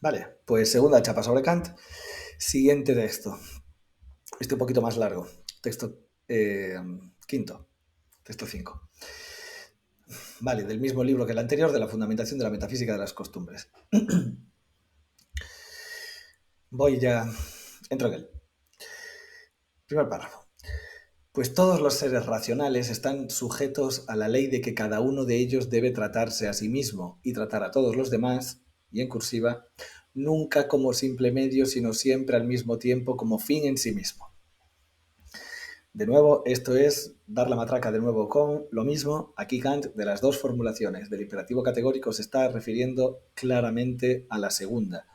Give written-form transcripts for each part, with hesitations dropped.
Vale, pues segunda chapa sobre Kant. Siguiente texto. Este un poquito más largo. Texto quinto. Texto 5. Vale, del mismo libro que el anterior, de la fundamentación de la metafísica de las costumbres. Voy ya. Entro en él. Primer párrafo. Pues todos los seres racionales están sujetos a la ley de que cada uno de ellos debe tratarse a sí mismo y tratar a todos los demás, y en cursiva, nunca como simple medio, sino siempre al mismo tiempo como fin en sí mismo. De nuevo, esto es dar la matraca de nuevo con lo mismo. Aquí Kant, de las dos formulaciones del imperativo categórico, se está refiriendo claramente a la segunda,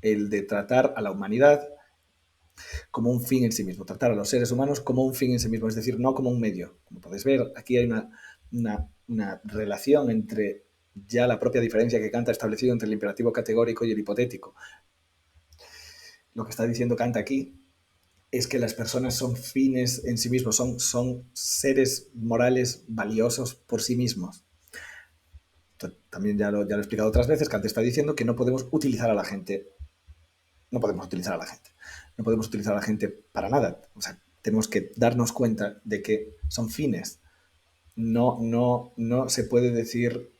el de tratar a la humanidad como un fin en sí mismo, tratar a los seres humanos como un fin en sí mismo, es decir, no como un medio. Como podéis ver, aquí hay una relación entre ya la propia diferencia que Kant ha establecido entre el imperativo categórico y el hipotético. Lo que está diciendo Kant aquí es que las personas son fines en sí mismos, son seres morales valiosos por sí mismos. También ya lo he explicado otras veces, Kant está diciendo que no podemos utilizar a la gente. No podemos utilizar a la gente. No podemos utilizar a la gente para nada. O sea, tenemos que darnos cuenta de que son fines. No se puede decir,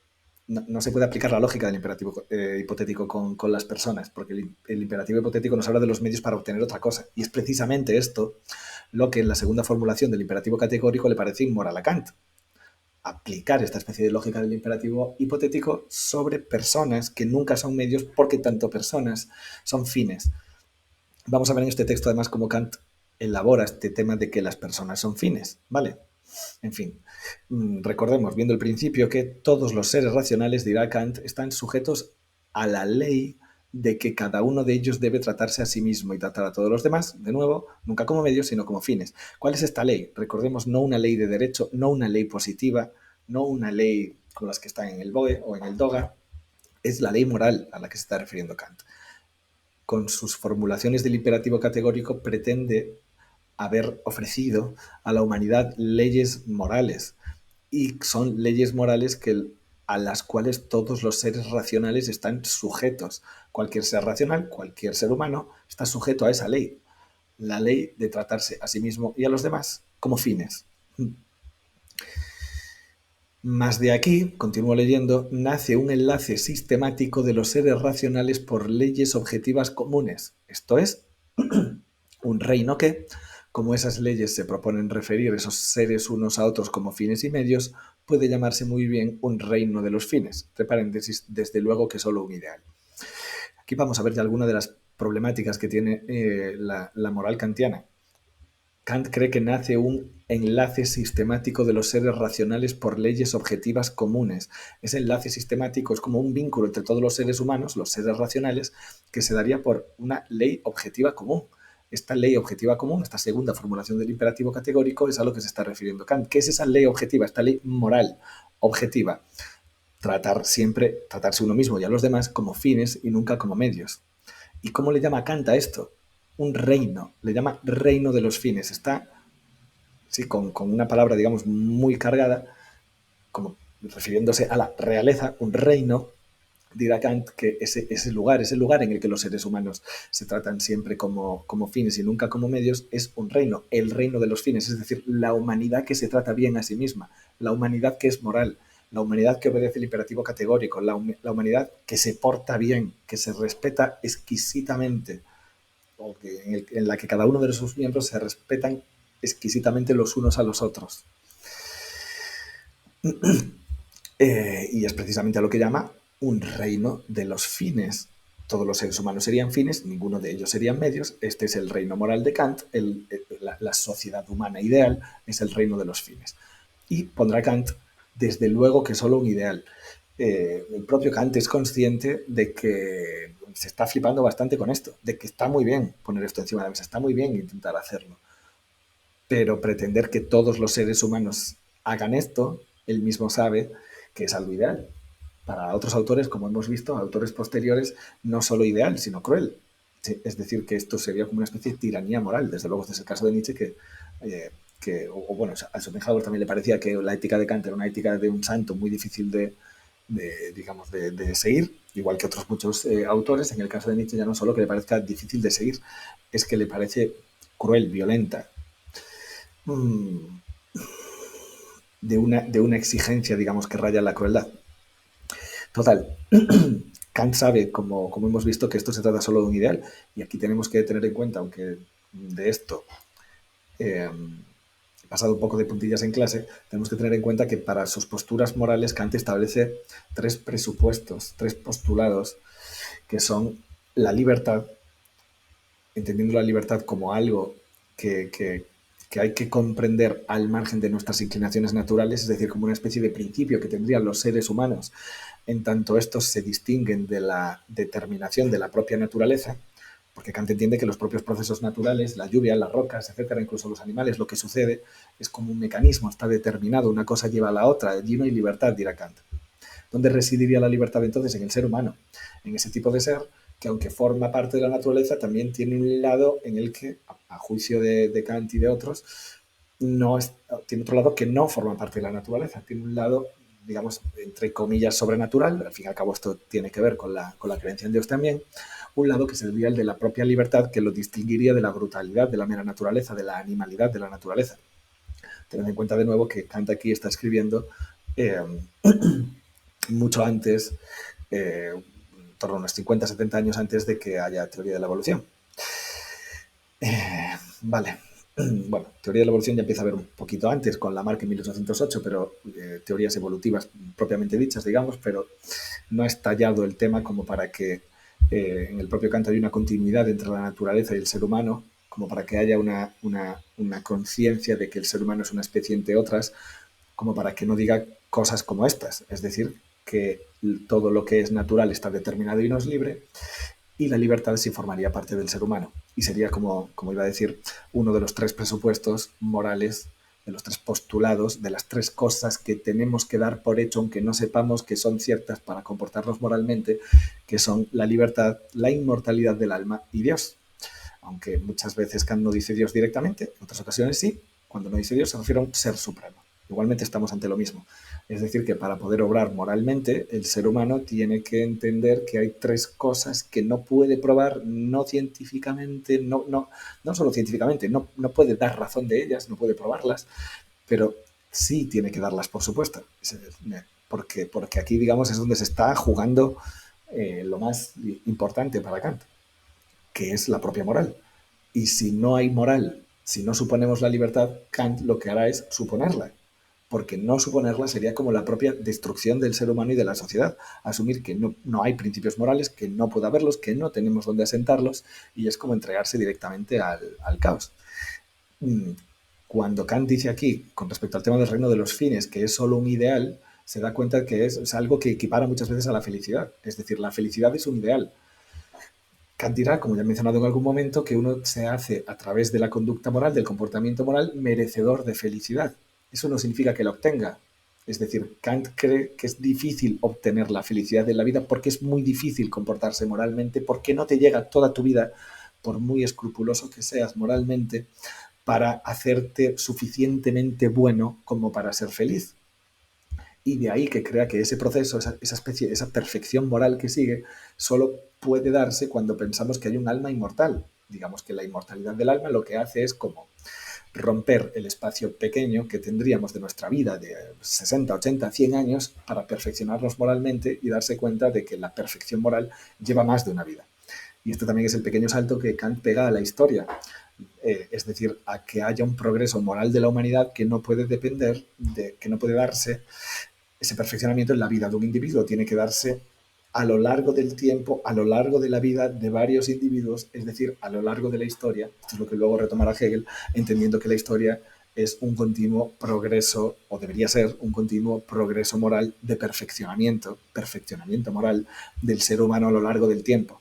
no se puede aplicar la lógica del imperativo hipotético con las personas, porque el imperativo hipotético nos habla de los medios para obtener otra cosa. Y es precisamente esto lo que en la segunda formulación del imperativo categórico le parece inmoral a Kant. Aplicar esta especie de lógica del imperativo hipotético sobre personas que nunca son medios, porque tanto personas son fines. Vamos a ver en este texto además cómo Kant elabora este tema de que las personas son fines, ¿vale? En fin, recordemos, viendo el principio, que todos los seres racionales, dirá Kant, están sujetos a la ley de que cada uno de ellos debe tratarse a sí mismo y tratar a todos los demás, de nuevo, nunca como medios, sino como fines. ¿Cuál es esta ley? Recordemos, no una ley de derecho, no una ley positiva, no una ley como las que están en el BOE o en el DOGA, es la ley moral a la que se está refiriendo Kant. Con sus formulaciones del imperativo categórico pretende haber ofrecido a la humanidad leyes morales, y son leyes morales a las cuales todos los seres racionales están sujetos. Cualquier ser racional, cualquier ser humano, está sujeto a esa ley, la ley de tratarse a sí mismo y a los demás como fines. Más de aquí, continúo leyendo, nace un enlace sistemático de los seres racionales por leyes objetivas comunes. Esto es, un reino que, como esas leyes se proponen referir esos seres unos a otros como fines y medios, puede llamarse muy bien un reino de los fines. Entre paréntesis, desde luego que solo un ideal. Aquí vamos a ver ya algunas de las problemáticas que tiene la moral kantiana. Kant cree que nace un enlace sistemático de los seres racionales por leyes objetivas comunes. Ese enlace sistemático es como un vínculo entre todos los seres humanos, los seres racionales, que se daría por una ley objetiva común. Esta ley objetiva común, esta segunda formulación del imperativo categórico, es a lo que se está refiriendo Kant. ¿Qué es esa ley objetiva, esta ley moral objetiva? Tratarse uno mismo y a los demás como fines y nunca como medios. ¿Y cómo le llama Kant a esto? Un reino, le llama reino de los fines. Está, sí, con una palabra, digamos, muy cargada, como refiriéndose a la realeza, un reino. Dirá Kant que ese lugar en el que los seres humanos se tratan siempre como fines y nunca como medios, es un reino, el reino de los fines, es decir, la humanidad que se trata bien a sí misma, la humanidad que es moral, la humanidad que obedece el imperativo categórico, la humanidad que se porta bien, que se respeta exquisitamente, o en la que cada uno de sus miembros se respetan exquisitamente los unos a los otros. Y es precisamente a lo que llama un reino de los fines. Todos los seres humanos serían fines, ninguno de ellos serían medios. Este es el reino moral de Kant, la sociedad humana ideal es el reino de los fines. Y pondrá Kant, desde luego que solo un ideal. El propio Kant es consciente de que se está flipando bastante con esto, de que está muy bien poner esto encima de la mesa, está muy bien intentar hacerlo, pero pretender que todos los seres humanos hagan esto, él mismo sabe que es algo ideal. Para otros autores, como hemos visto, autores posteriores, no solo ideal, sino cruel. Es decir, que esto sería como una especie de tiranía moral. Desde luego, este es el caso de Nietzsche, o bueno, a Schopenhauer también le parecía que la ética de Kant era una ética de un santo muy difícil digamos, de seguir, igual que otros muchos autores. En el caso de Nietzsche ya no solo que le parezca difícil de seguir, es que le parece cruel, violenta, de una exigencia, digamos, que raya la crueldad. Total, Kant sabe, como hemos visto, que esto se trata solo de un ideal, y aquí tenemos que tener en cuenta, aunque de esto he pasado un poco de puntillas en clase, tenemos que tener en cuenta que para sus posturas morales Kant establece tres presupuestos, tres postulados, que son la libertad, entendiendo la libertad como algo que hay que comprender al margen de nuestras inclinaciones naturales, es decir, como una especie de principio que tendrían los seres humanos, en tanto estos se distinguen de la determinación de la propia naturaleza, porque Kant entiende que los propios procesos naturales, la lluvia, las rocas, etcétera, incluso los animales, lo que sucede es como un mecanismo, está determinado, una cosa lleva a la otra, allí no hay libertad, dirá Kant. ¿Dónde residiría la libertad entonces? En el ser humano, en ese tipo de ser que aunque forma parte de la naturaleza, también tiene un lado en el que, a juicio de Kant y de otros, no es, tiene otro lado que no forma parte de la naturaleza, tiene un lado, digamos, entre comillas, sobrenatural, al fin y al cabo esto tiene que ver con la creencia en Dios también, un lado que sería el de la propia libertad, que lo distinguiría de la brutalidad de la mera naturaleza, de la animalidad de la naturaleza. Tened en cuenta de nuevo que Kant aquí está escribiendo eh, mucho antes, en torno a unos 50, 70 años antes de que haya teoría de la evolución. Vale. Bueno, teoría de la evolución ya empieza a haber un poquito antes, con Lamarck en 1808, pero teorías evolutivas propiamente dichas, digamos, pero no ha estallado el tema como para que en el propio Kant haya una continuidad entre la naturaleza y el ser humano, como para que haya una conciencia de que el ser humano es una especie entre otras, como para que no diga cosas como estas, es decir, que todo lo que es natural está determinado y no es libre, y la libertad sí formaría parte del ser humano. Y sería, como iba a decir, uno de los tres presupuestos morales, de los tres postulados, de las tres cosas que tenemos que dar por hecho, aunque no sepamos que son ciertas para comportarnos moralmente, que son la libertad, la inmortalidad del alma y Dios. Aunque muchas veces Kant no dice Dios directamente, en otras ocasiones sí, cuando no dice Dios se refiere a un ser supremo. Igualmente estamos ante lo mismo. Es decir, que para poder obrar moralmente, el ser humano tiene que entender que hay tres cosas que no puede probar, no científicamente, no solo científicamente, no puede dar razón de ellas, no puede probarlas, pero sí tiene que darlas, por supuesto. Porque aquí, digamos, es donde se está jugando lo más importante para Kant, que es la propia moral. Y si no hay moral, si no suponemos la libertad, Kant lo que hará es suponerla, porque no suponerla sería como la propia destrucción del ser humano y de la sociedad, asumir que no hay principios morales, que no puede haberlos, que no tenemos dónde asentarlos, y es como entregarse directamente al caos. Cuando Kant dice aquí, con respecto al tema del reino de los fines, que es solo un ideal, se da cuenta que es algo que equipara muchas veces a la felicidad. Es decir, la felicidad es un ideal. Kant dirá, como ya he mencionado en algún momento, que uno se hace a través de la conducta moral, del comportamiento moral, merecedor de felicidad. Eso no significa que la obtenga. Es decir, Kant cree que es difícil obtener la felicidad en la vida porque es muy difícil comportarse moralmente, porque no te llega toda tu vida, por muy escrupuloso que seas moralmente, para hacerte suficientemente bueno como para ser feliz. Y de ahí que crea que ese proceso, esa especie, esa perfección moral que sigue, solo puede darse cuando pensamos que hay un alma inmortal. Digamos que la inmortalidad del alma lo que hace es como romper el espacio pequeño que tendríamos de nuestra vida de 60, 80, 100 años para perfeccionarnos moralmente y darse cuenta de que la perfección moral lleva más de una vida. Y esto también es el pequeño salto que Kant pega a la historia. Es decir, a que haya un progreso moral de la humanidad que no puede depender, que no puede darse ese perfeccionamiento en la vida de un individuo, tiene que darse a lo largo del tiempo, a lo largo de la vida de varios individuos, es decir, a lo largo de la historia. Esto es lo que luego retomará Hegel, entendiendo que la historia es un continuo progreso, o debería ser un continuo progreso moral de perfeccionamiento moral del ser humano a lo largo del tiempo.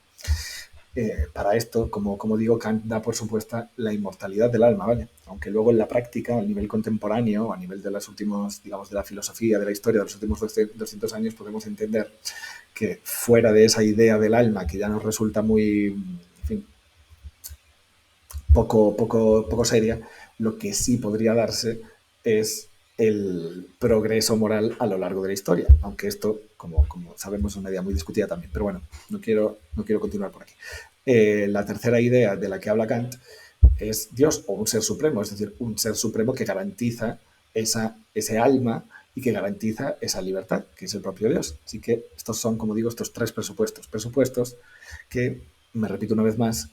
Para esto, como digo, Kant da por supuesta la inmortalidad del alma, ¿vale? Aunque luego en la práctica, a nivel contemporáneo, a nivel de los últimos, digamos, de la filosofía, de la historia de los últimos 200 años, podemos entender que fuera de esa idea del alma, que ya nos resulta muy, en fin, poco seria, lo que sí podría darse es el progreso moral a lo largo de la historia, aunque esto, como sabemos, es una idea muy discutida también. Pero bueno, no quiero continuar por aquí. La tercera idea de la que habla Kant es Dios o un ser supremo, es decir, un ser supremo que garantiza ese alma y que garantiza esa libertad, que es el propio Dios. Así que estos son, como digo, estos tres presupuestos que, me repito una vez más,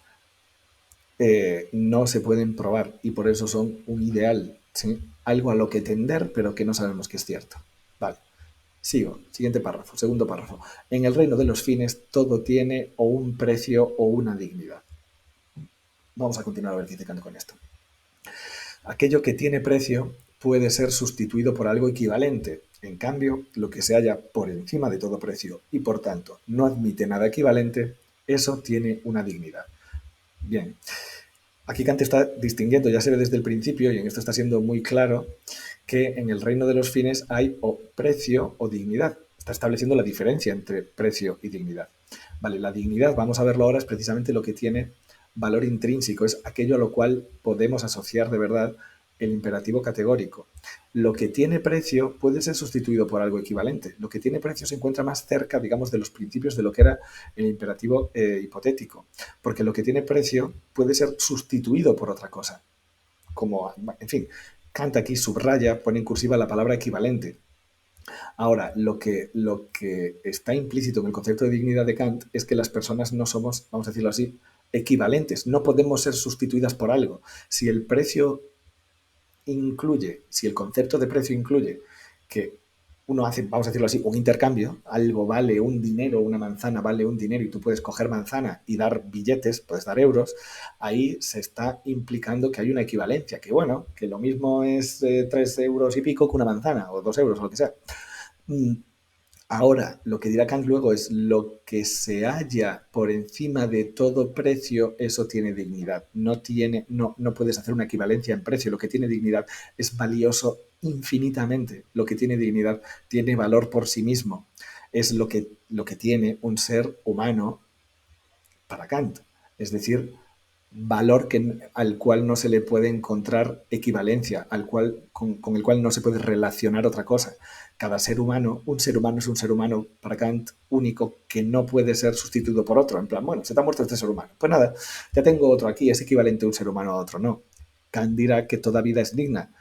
no se pueden probar y por eso son un ideal, ¿sí? Algo a lo que tender, pero que no sabemos que es cierto. Vale, sigo. Siguiente párrafo, segundo párrafo. En el reino de los fines todo tiene o un precio o una dignidad. Vamos a continuar a ver qué dice Kant con esto. Aquello que tiene precio puede ser sustituido por algo equivalente. En cambio, lo que se halla por encima de todo precio y por tanto no admite nada equivalente, eso tiene una dignidad. Bien, aquí Kant está distinguiendo, ya se ve desde el principio, y en esto está siendo muy claro, que en el reino de los fines hay o precio o dignidad. Está estableciendo la diferencia entre precio y dignidad. Vale, la dignidad, vamos a verlo ahora, es precisamente lo que tiene valor intrínseco, es aquello a lo cual podemos asociar de verdad el imperativo categórico. Lo que tiene precio puede ser sustituido por algo equivalente. Lo que tiene precio se encuentra más cerca, digamos, de los principios de lo que era el imperativo hipotético, porque lo que tiene precio puede ser sustituido por otra cosa. Como, en fin, Kant aquí subraya, pone en cursiva la palabra equivalente. Ahora, lo que está implícito en el concepto de dignidad de Kant es que las personas no somos, vamos a decirlo así, equivalentes. No podemos ser sustituidas por algo. Si el precio incluye, si el concepto de precio incluye que uno hace, vamos a decirlo así, un intercambio, algo vale un dinero, una manzana vale un dinero y tú puedes coger manzana y dar billetes, puedes dar euros, ahí se está implicando que hay una equivalencia, que bueno, que lo mismo es 3 euros y pico que una manzana, o 2 euros, o lo que sea. Ahora, lo que dirá Kant luego es lo que se halla por encima de todo precio, eso tiene dignidad. No puedes hacer una equivalencia en precio. Lo que tiene dignidad es valioso infinitamente. Lo que tiene dignidad tiene valor por sí mismo. Es lo que tiene un ser humano para Kant. Es decir, valor al cual no se le puede encontrar equivalencia, con el cual no se puede relacionar otra cosa. Cada ser humano, un ser humano es un ser humano para Kant único que no puede ser sustituido por otro. En plan, bueno, se te ha muerto este ser humano. Pues nada, ya tengo otro aquí, es equivalente un ser humano a otro. No. Kant dirá que toda vida es digna.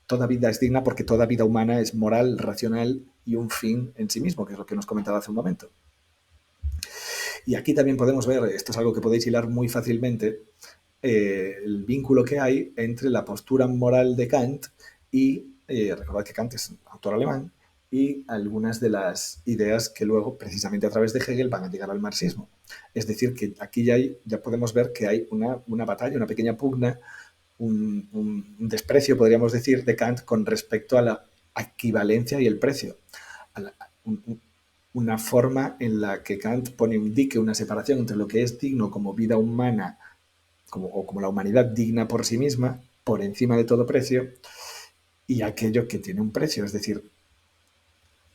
Toda vida es digna porque toda vida humana es moral, racional y un fin en sí mismo, que es lo que nos comentaba hace un momento. Y aquí también podemos ver, esto es algo que podéis hilar muy fácilmente, el vínculo que hay entre la postura moral de Kant y, recordad que Kant es un autor alemán, y algunas de las ideas que luego, precisamente a través de Hegel, van a llegar al marxismo. Es decir, que aquí ya podemos ver que hay una batalla, una pequeña pugna, un desprecio, podríamos decir, de Kant con respecto a la equivalencia y el precio. Una forma en la que Kant pone un dique, una separación entre lo que es digno como vida humana como la humanidad digna por sí misma, por encima de todo precio, y aquello que tiene un precio, es decir,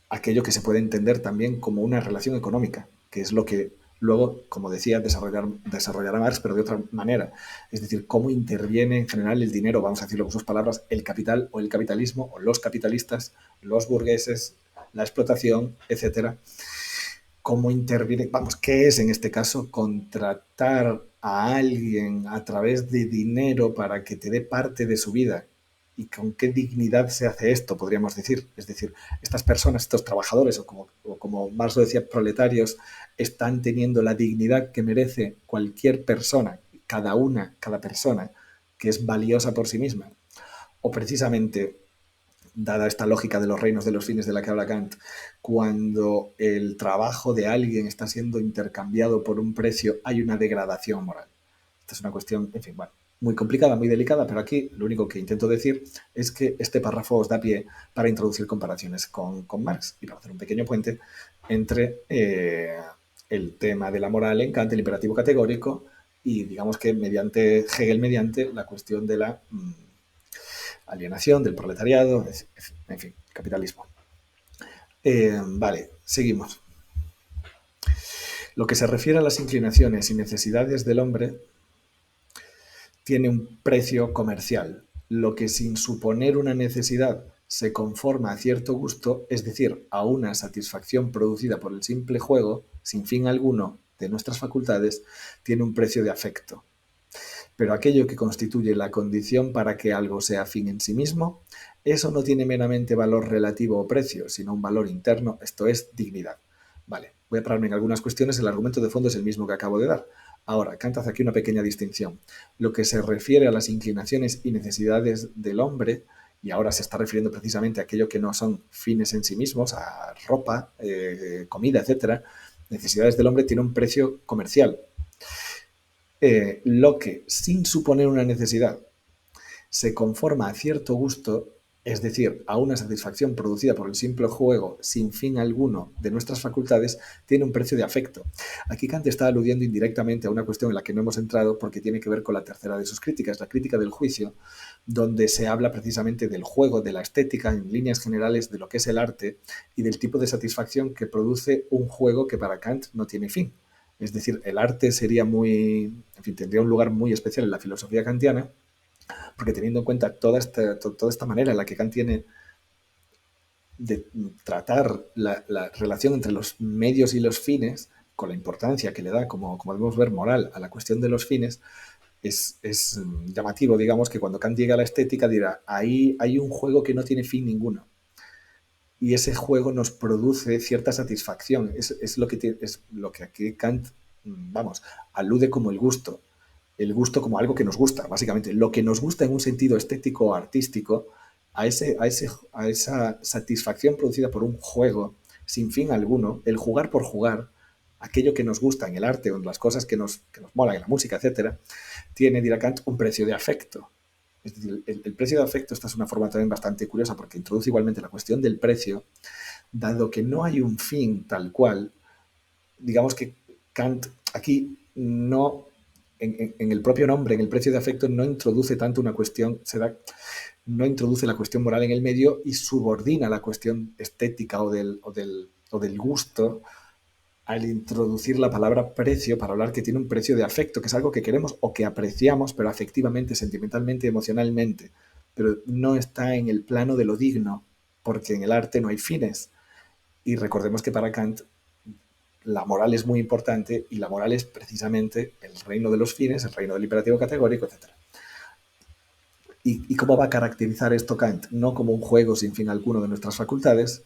aquello que se puede entender también como una relación económica, que es lo que luego, como decía, desarrollará Marx, pero de otra manera. Es decir, cómo interviene en general el dinero, vamos a decirlo con sus palabras, el capital o el capitalismo, o los capitalistas, los burgueses, la explotación, etcétera. Cómo interviene, vamos, ¿qué es en este caso contratar a alguien a través de dinero para que te dé parte de su vida? ¿Y con qué dignidad se hace esto, podríamos decir? Es decir, estas personas, estos trabajadores, o como Marx lo decía, proletarios, están teniendo la dignidad que merece cualquier persona, cada persona, que es valiosa por sí misma. O precisamente, dada esta lógica de los reinos de los fines de la que habla Kant, cuando el trabajo de alguien está siendo intercambiado por un precio, hay una degradación moral. Esta es una cuestión, en fin, bueno, muy complicada, muy delicada, pero aquí lo único que intento decir es que este párrafo os da pie para introducir comparaciones con Marx y para hacer un pequeño puente entre el tema de la moral en Kant, el imperativo categórico, y digamos que mediante Hegel, mediante la cuestión de la alienación del proletariado, en fin, capitalismo. Vale, seguimos. Lo que se refiere a las inclinaciones y necesidades del hombre tiene un precio comercial. Lo que sin suponer una necesidad se conforma a cierto gusto, es decir, a una satisfacción producida por el simple juego, sin fin alguno de nuestras facultades, tiene un precio de afecto. Pero aquello que constituye la condición para que algo sea fin en sí mismo, eso no tiene meramente valor relativo o precio, sino un valor interno, esto es dignidad. Vale, voy a pararme en algunas cuestiones, el argumento de fondo es el mismo que acabo de dar. Ahora, Kant hace aquí una pequeña distinción. Lo que se refiere a las inclinaciones y necesidades del hombre, y ahora se está refiriendo precisamente a aquello que no son fines en sí mismos, a ropa, comida, etcétera, necesidades del hombre tiene un precio comercial. Lo que, sin suponer una necesidad, se conforma a cierto gusto, es decir, a una satisfacción producida por el simple juego sin fin alguno de nuestras facultades, tiene un precio de afecto. Aquí Kant está aludiendo indirectamente a una cuestión en la que no hemos entrado porque tiene que ver con la tercera de sus críticas, la crítica del juicio, donde se habla precisamente del juego, de la estética, en líneas generales de lo que es el arte y del tipo de satisfacción que produce un juego que para Kant no tiene fin. Es decir, el arte sería tendría un lugar muy especial en la filosofía kantiana, porque teniendo en cuenta toda esta manera en la que Kant tiene de tratar la relación entre los medios y los fines, con la importancia que le da, como debemos ver, moral a la cuestión de los fines, es llamativo, digamos, que cuando Kant llega a la estética dirá, ahí hay un juego que no tiene fin ninguno. Y ese juego nos produce cierta satisfacción. Es lo que aquí Kant, alude como el gusto. El gusto como algo que nos gusta, básicamente. Lo que nos gusta en un sentido estético o artístico, a esa satisfacción producida por un juego sin fin alguno, el jugar por jugar, aquello que nos gusta en el arte o en las cosas que nos molan, en la música, etcétera, tiene, dirá Kant, un precio de afecto. Es decir, el precio de afecto, esta es una forma también bastante curiosa porque introduce igualmente la cuestión del precio, dado que no hay un fin tal cual, digamos que Kant aquí no, en el propio nombre, en el precio de afecto, no introduce tanto una cuestión, no introduce la cuestión moral en el medio y subordina la cuestión estética o del gusto al introducir la palabra precio para hablar que tiene un precio de afecto, que es algo que queremos o que apreciamos, pero afectivamente, sentimentalmente, emocionalmente, pero no está en el plano de lo digno, porque en el arte no hay fines. Y recordemos que para Kant la moral es muy importante y la moral es precisamente el reino de los fines, el reino del imperativo categórico, etc. ¿Y cómo va a caracterizar esto Kant? No como un juego sin fin alguno de nuestras facultades,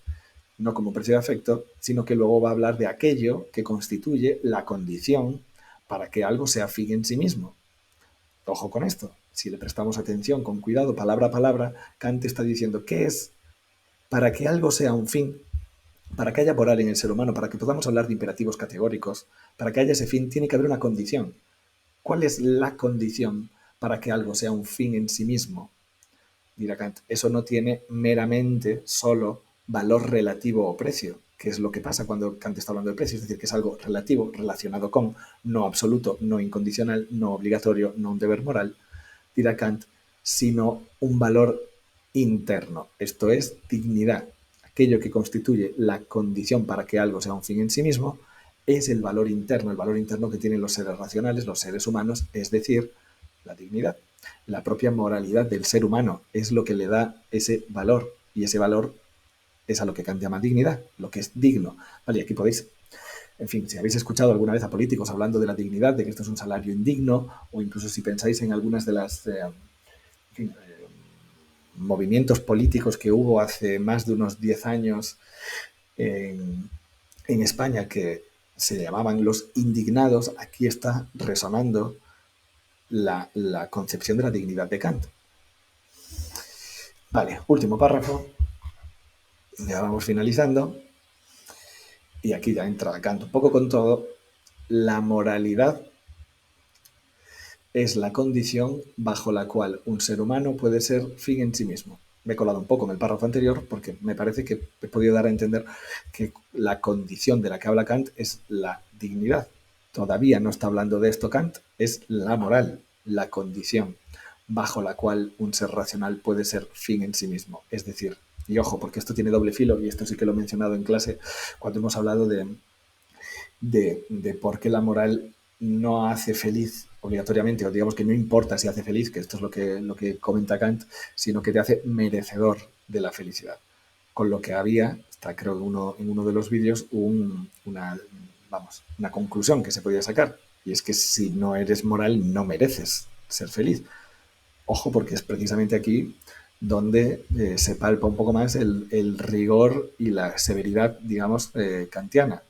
no como precio de afecto, sino que luego va a hablar de aquello que constituye la condición para que algo sea fin en sí mismo. Ojo con esto, si le prestamos atención con cuidado, palabra a palabra, Kant está diciendo qué es para que algo sea un fin, para que haya moral en el ser humano, para que podamos hablar de imperativos categóricos, para que haya ese fin, tiene que haber una condición. ¿Cuál es la condición para que algo sea un fin en sí mismo? Dirá Kant, eso no tiene meramente solo valor relativo o precio, que es lo que pasa cuando Kant está hablando de precio, es decir, que es algo relativo, relacionado con, no absoluto, no incondicional, no obligatorio, no un deber moral, dirá Kant, sino un valor interno, esto es dignidad. Aquello que constituye la condición para que algo sea un fin en sí mismo es el valor interno que tienen los seres racionales, los seres humanos, es decir, la dignidad. La propia moralidad del ser humano es lo que le da ese valor, y ese valor es a lo que Kant llama dignidad, lo que es digno. Vale, y aquí podéis, en fin, si habéis escuchado alguna vez a políticos hablando de la dignidad, de que esto es un salario indigno, o incluso si pensáis en algunas de las movimientos políticos que hubo hace más de unos 10 años en España que se llamaban los indignados, aquí está resonando la concepción de la dignidad de Kant. Vale, último párrafo, ya vamos finalizando, y aquí ya entra Kant un poco con todo. La moralidad es la condición bajo la cual un ser humano puede ser fin en sí mismo. Me he colado un poco en el párrafo anterior porque me parece que he podido dar a entender que la condición de la que habla Kant es la dignidad. Todavía no está hablando de esto Kant, es la moral, la condición bajo la cual un ser racional puede ser fin en sí mismo. Es decir, y ojo, porque esto tiene doble filo, y esto sí que lo he mencionado en clase cuando hemos hablado de por qué la moral no hace feliz obligatoriamente, o digamos que no importa si hace feliz, que esto es lo que comenta Kant, sino que te hace merecedor de la felicidad. Con lo que había, está creo en uno de los vídeos, una conclusión que se podía sacar. Y es que si no eres moral, no mereces ser feliz. Ojo, porque es precisamente aquí donde se palpa un poco más el rigor y la severidad, digamos, kantiana.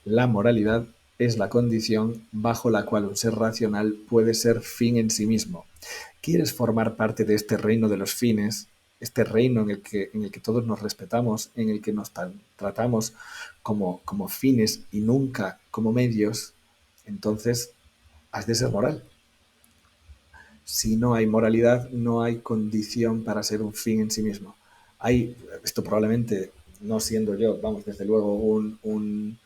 La moralidad es la condición bajo la cual un ser racional puede ser fin en sí mismo. ¿Quieres formar parte de este reino de los fines? Este reino en el que todos nos respetamos, en el que nos tratamos como fines y nunca como medios, entonces has de ser moral. Si no hay moralidad, no hay condición para ser un fin en sí mismo. Esto probablemente, no siendo yo, vamos, desde luego, un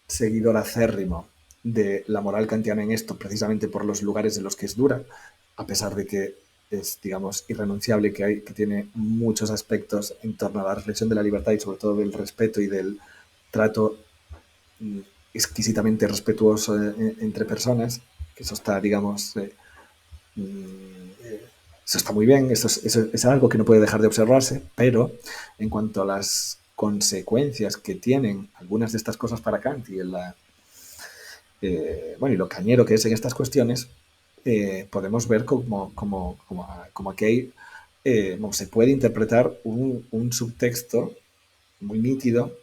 seguidor acérrimo de la moral kantiana en esto, precisamente por los lugares en los que es dura, a pesar de que es, digamos, irrenunciable, que tiene muchos aspectos en torno a la reflexión de la libertad y sobre todo del respeto y del trato mm, exquisitamente respetuoso entre personas, que eso está, digamos, eso está muy bien, eso es algo que no puede dejar de observarse, pero en cuanto a las consecuencias que tienen algunas de estas cosas para Kant y y lo cañero que es en estas cuestiones, podemos ver como aquí hay, se puede interpretar un subtexto muy nítido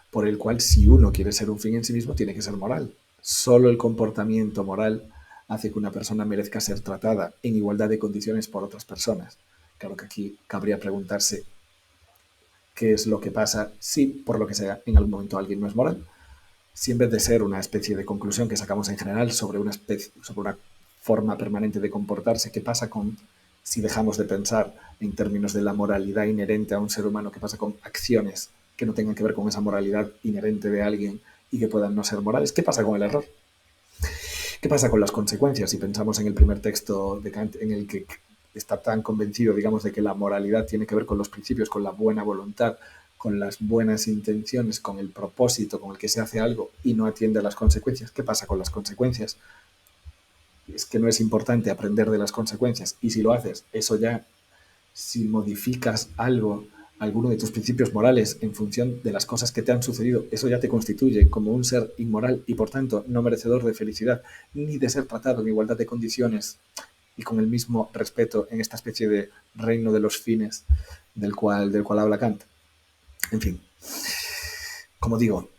por el cual si uno quiere ser un fin en sí mismo tiene que ser moral. Solo el comportamiento moral hace que una persona merezca ser tratada en igualdad de condiciones por otras personas. Claro que aquí cabría preguntarse qué es lo que pasa si, por lo que sea, en algún momento alguien no es moral. Si en vez de ser una especie de conclusión que sacamos en general sobre una forma permanente de comportarse, ¿qué pasa con si dejamos de pensar en términos de la moralidad inherente a un ser humano? ¿Qué pasa con acciones que no tengan que ver con esa moralidad inherente de alguien y que puedan no ser morales? ¿Qué pasa con el error? ¿Qué pasa con las consecuencias? Si pensamos en el primer texto de Kant, en el que está tan convencido, digamos, de que la moralidad tiene que ver con los principios, con la buena voluntad, con las buenas intenciones, con el propósito con el que se hace algo y no atiende a las consecuencias. ¿Qué pasa con las consecuencias? Es que no es importante aprender de las consecuencias y si lo haces, eso ya, si modificas algo, alguno de tus principios morales en función de las cosas que te han sucedido, eso ya te constituye como un ser inmoral y por tanto no merecedor de felicidad ni de ser tratado en igualdad de condiciones y con el mismo respeto en esta especie de reino de los fines del cual habla Kant. En fin, como digo,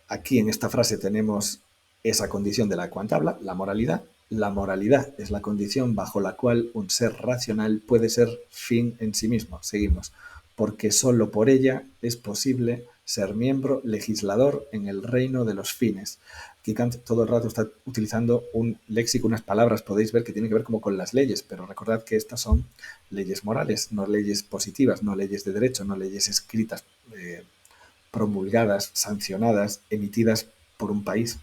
aquí en esta frase tenemos esa condición de la cual habla, la moralidad. La moralidad es la condición bajo la cual un ser racional puede ser fin en sí mismo. Seguimos. Porque solo por ella es posible ser miembro legislador en el reino de los fines. Aquí Kant todo el rato está utilizando un léxico, unas palabras, podéis ver que tienen que ver como con las leyes, pero recordad que estas son leyes morales, no leyes positivas, no leyes de derecho, no leyes escritas, promulgadas, sancionadas, emitidas por un país.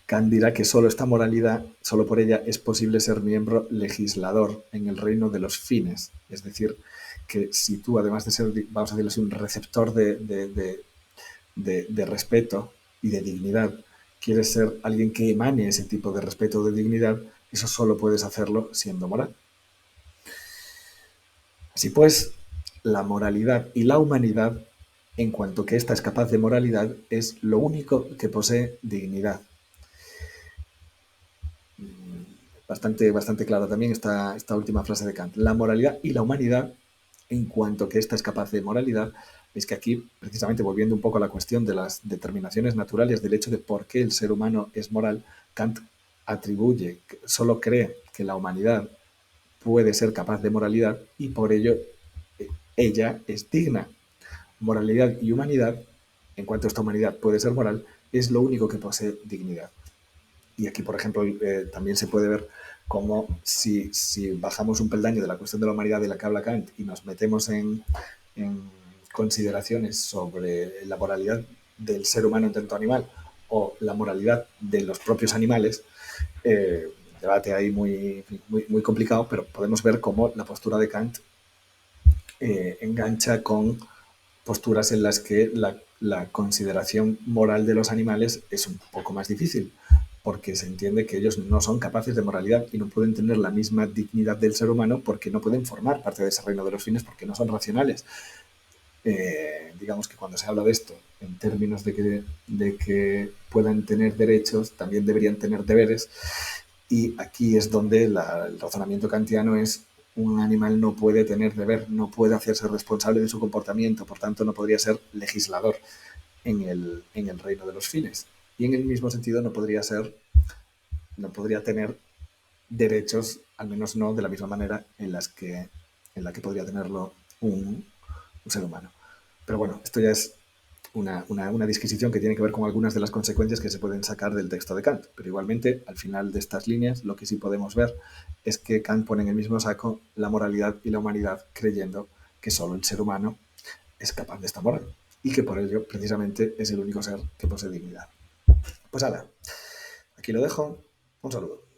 Kant dirá que solo esta moralidad, solo por ella es posible ser miembro legislador en el reino de los fines. Es decir, que si tú, además de ser, vamos a decirlo así, un receptor de respeto y de dignidad, quieres ser alguien que emane ese tipo de respeto o de dignidad, eso solo puedes hacerlo siendo moral. Así pues, la moralidad y la humanidad, en cuanto que ésta es capaz de moralidad, es lo único que posee dignidad. Bastante clara también esta última frase de Kant. La moralidad y la humanidad, en cuanto que ésta es capaz de moralidad, es que aquí, precisamente volviendo un poco a la cuestión de las determinaciones naturales del hecho de por qué el ser humano es moral, Kant atribuye, solo cree que la humanidad puede ser capaz de moralidad y por ello ella es digna. Moralidad y humanidad, en cuanto esta humanidad puede ser moral, es lo único que posee dignidad. Y aquí, por ejemplo, también se puede ver cómo si bajamos un peldaño de la cuestión de la humanidad de la que habla Kant y nos metemos en consideraciones sobre la moralidad del ser humano en tanto animal o la moralidad de los propios animales, debate ahí muy complicado, pero podemos ver cómo la postura de Kant engancha con posturas en las que la consideración moral de los animales es un poco más difícil. porque se entiende que ellos no son capaces de moralidad y no pueden tener la misma dignidad del ser humano porque no pueden formar parte de ese reino de los fines porque no son racionales. Digamos que cuando se habla de esto en términos de que puedan tener derechos, también deberían tener deberes, y aquí es donde el razonamiento kantiano es: un animal no puede tener deber, no puede hacerse responsable de su comportamiento, por tanto no podría ser legislador en el reino de los fines. Y en el mismo sentido no podría tener derechos, al menos no de la misma manera en la que podría tenerlo un ser humano. Pero bueno, esto ya es una disquisición que tiene que ver con algunas de las consecuencias que se pueden sacar del texto de Kant. Pero igualmente, al final de estas líneas, lo que sí podemos ver es que Kant pone en el mismo saco la moralidad y la humanidad, creyendo que solo el ser humano es capaz de esta moral y que por ello, precisamente, es el único ser que posee dignidad. Pues hala, aquí lo dejo. Un saludo.